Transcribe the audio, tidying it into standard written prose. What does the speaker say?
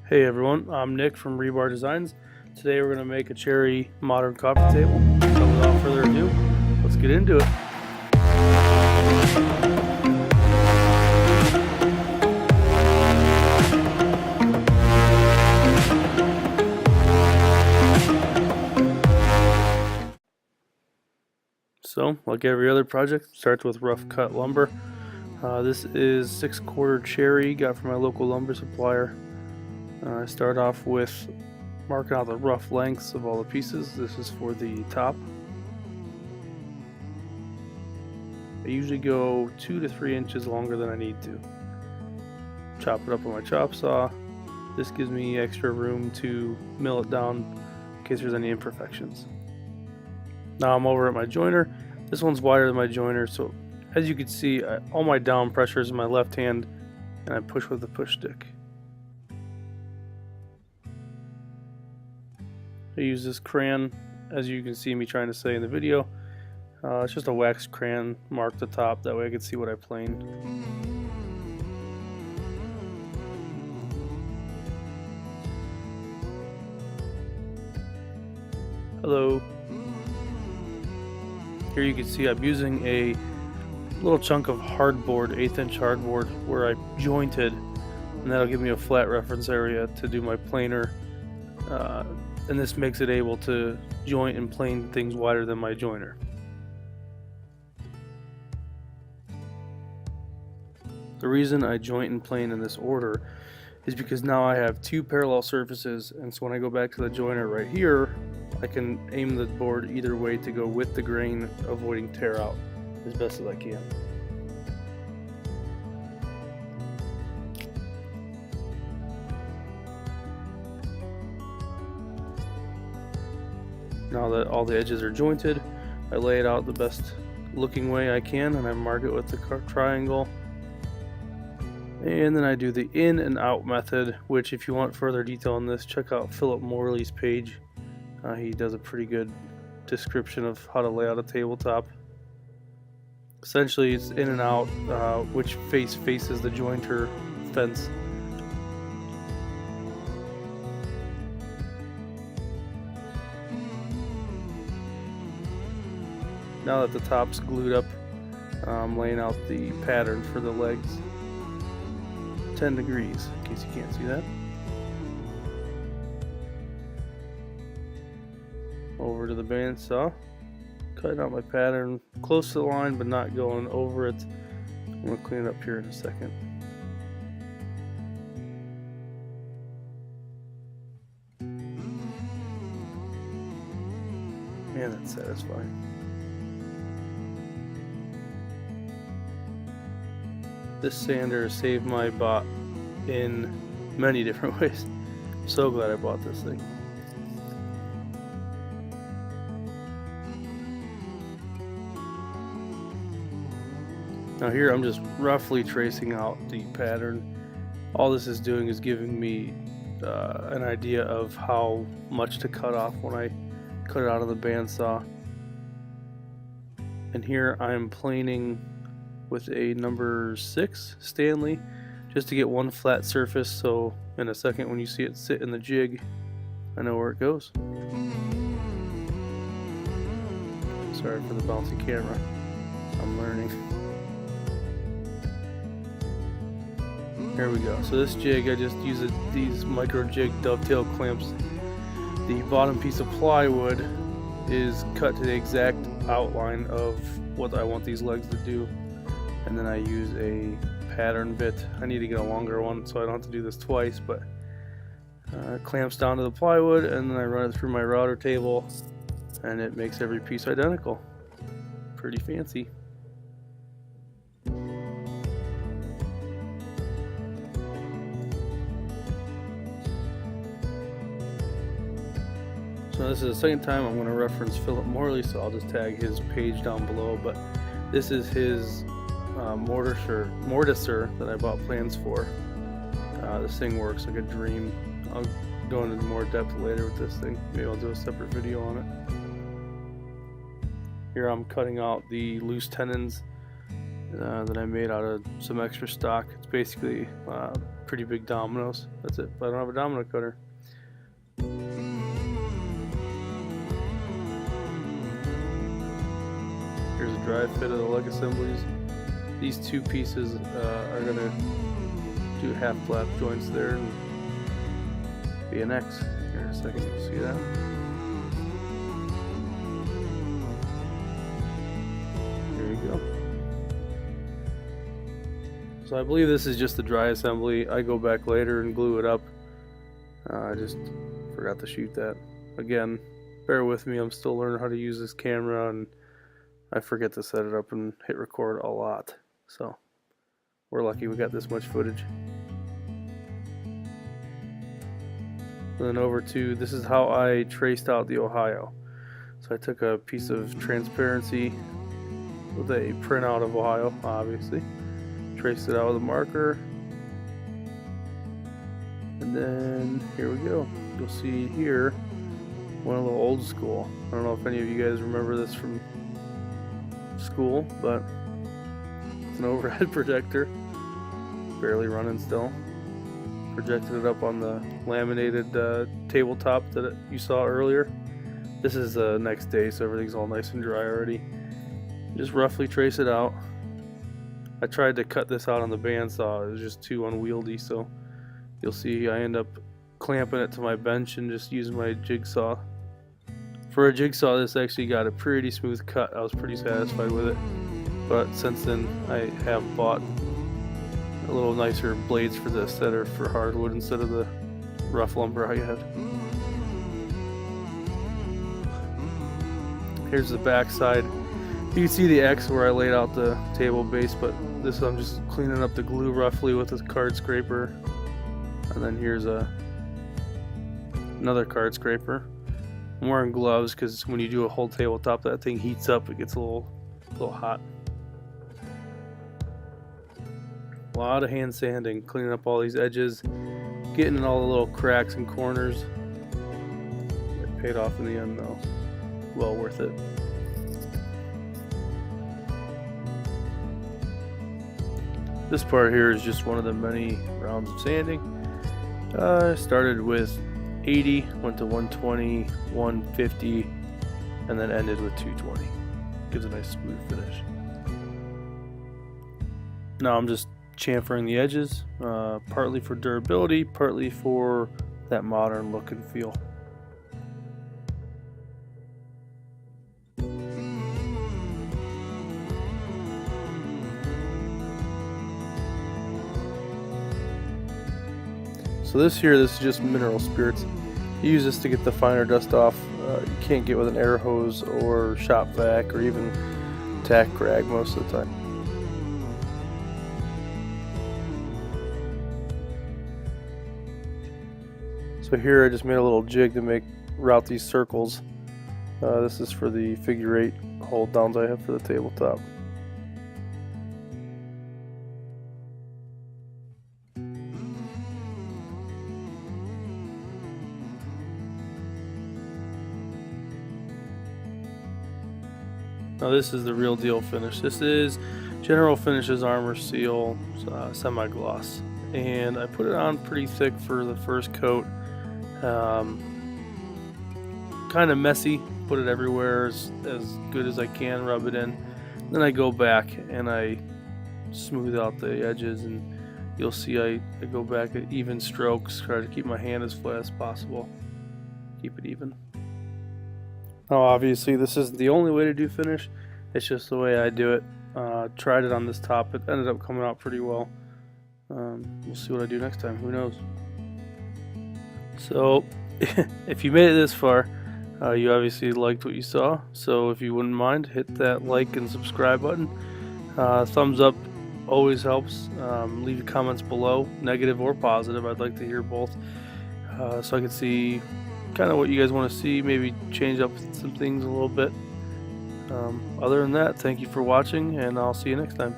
Hey everyone, I'm Nick from Rebar Designs. Today we're going to make a cherry modern coffee table. So without further ado, let's get into it. So, like every other project, starts with rough cut lumber. This is 6/4 cherry, got from my local lumber supplier. I start off with marking out the rough lengths of all the pieces. This is for the top. I usually go 2 to 3 inches longer than I need to. Chop it up with my chop saw. This gives me extra room to mill it down in case there's any imperfections. Now I'm over at my joiner. This one's wider than my joiner, so as you can see, all my down pressure is in my left hand, and I push with the push stick. I use this crayon, as you can see me trying to say in the video. It's just a wax crayon, mark the top, that way I can see what I planed. Hello. Here you can see I'm using a little chunk of hardboard, 1/8 inch hardboard, where I jointed, and that'll give me a flat reference area to do my planer. And this makes it able to joint and plane things wider than my joiner. The reason I joint and plane in this order is because now I have 2 parallel surfaces, and so when I go back to the joiner right here, I can aim the board either way to go with the grain, avoiding tear out as best as I can. Now that all the edges are jointed, I lay it out the best looking way I can, and I mark it with the triangle. And then I do the in and out method, which if you want further detail on this, check out Philip Morley's page. He does a pretty good description of how to lay out a tabletop. Essentially it's in and out, which faces the jointer fence. Now that the top's glued up, I'm laying out the pattern for the legs. 10 degrees, in case you can't see that. Over to the bandsaw, cutting out my pattern close to the line but not going over it. I'm going to clean it up here in a second. And that's satisfying. This sander saved my bot in many different ways. I'm so glad I bought this thing. Now here I'm just roughly tracing out the pattern. All this is doing is giving me an idea of how much to cut off when I cut it out of the bandsaw. And here I'm planing with a number 6 Stanley, just to get one flat surface, so in a second when you see it sit in the jig, I know where it goes. Sorry for the bouncy camera, I'm learning. Here we go. So this jig, I just use these micro jig dovetail clamps. The bottom piece of plywood is cut to the exact outline of what I want these legs to do. And then I use a pattern bit. I need to get a longer one so I don't have to do this twice, but it clamps down to the plywood, and then I run it through my router table, and it makes every piece identical. Pretty fancy. So this is the second time I'm going to reference Philip Morley, so I'll just tag his page down below, but this is his mortiser that I bought plans for. This thing works like a dream. I'll go into more depth later with this thing. Maybe I'll do a separate video on it. Here I'm cutting out the loose tenons that I made out of some extra stock. It's basically pretty big dominoes. That's it, but I don't have a domino cutter. Here's a dry fit of the leg assemblies. These two pieces are going to do half flap joints there and be an X. Here in a second, you'll see that. There you go. So I believe this is just the dry assembly. I go back later and glue it up. I just forgot to shoot that. Again, bear with me, I'm still learning how to use this camera and I forget to set it up and hit record a lot. So we're lucky we got this much footage. And then over to, this is how I traced out the Ohio. So I took a piece of transparency with a printout of Ohio, obviously. Traced it out with a marker. And then here we go. You'll see here, went a little old school. I don't know if any of you guys remember this from school, but it's an overhead projector. Barely running still. Projected it up on the laminated tabletop that you saw earlier. This is the next day, so everything's all nice and dry already. Just roughly trace it out. I tried to cut this out on the bandsaw. It was just too unwieldy, so you'll see I end up clamping it to my bench and just using my jigsaw. For a jigsaw, this actually got a pretty smooth cut. I was pretty satisfied with it. But since then, I have bought a little nicer blades for this that are for hardwood instead of the rough lumber I had. Here's the back side. You can see the X where I laid out the table base, but this I'm just cleaning up the glue roughly with a card scraper. And then here's another card scraper. I'm wearing gloves because when you do a whole tabletop, that thing heats up. It gets a little hot. A lot of hand sanding, cleaning up all these edges, getting in all the little cracks and corners. It paid off in the end though. Well worth it. This part here is just one of the many rounds of sanding. I started with 80, went to 120, 150, and then ended with 220. Gives a nice smooth finish. Now I'm just chamfering the edges, partly for durability, partly for that modern look and feel. So this is just mineral spirits. You use this to get the finer dust off. You can't get with an air hose or shop vac or even tack rag most of the time. So here I just made a little jig to route these circles. This is for the figure 8 hold downs I have for the tabletop. Now this is the real deal finish. This is General Finishes Armor Seal semi-gloss, and I put it on pretty thick for the first coat. Kind of messy, put it everywhere as good as I can, rub it in. Then I go back and I smooth out the edges, and you'll see I go back at even strokes, try to keep my hand as flat as possible, keep it even. Now obviously this isn't the only way to do finish, it's just the way I do it. Tried it on this top, it ended up coming out pretty well. We'll see what I do next time, who knows. So if you made it this far, you obviously liked what you saw, so if you wouldn't mind, hit that like and subscribe button. Thumbs up always helps. Leave your comments below, negative or positive. I'd like to hear both, so I can see kind of what you guys want to see, maybe change up some things a little bit. Other than that, thank you for watching, and I'll see you next time.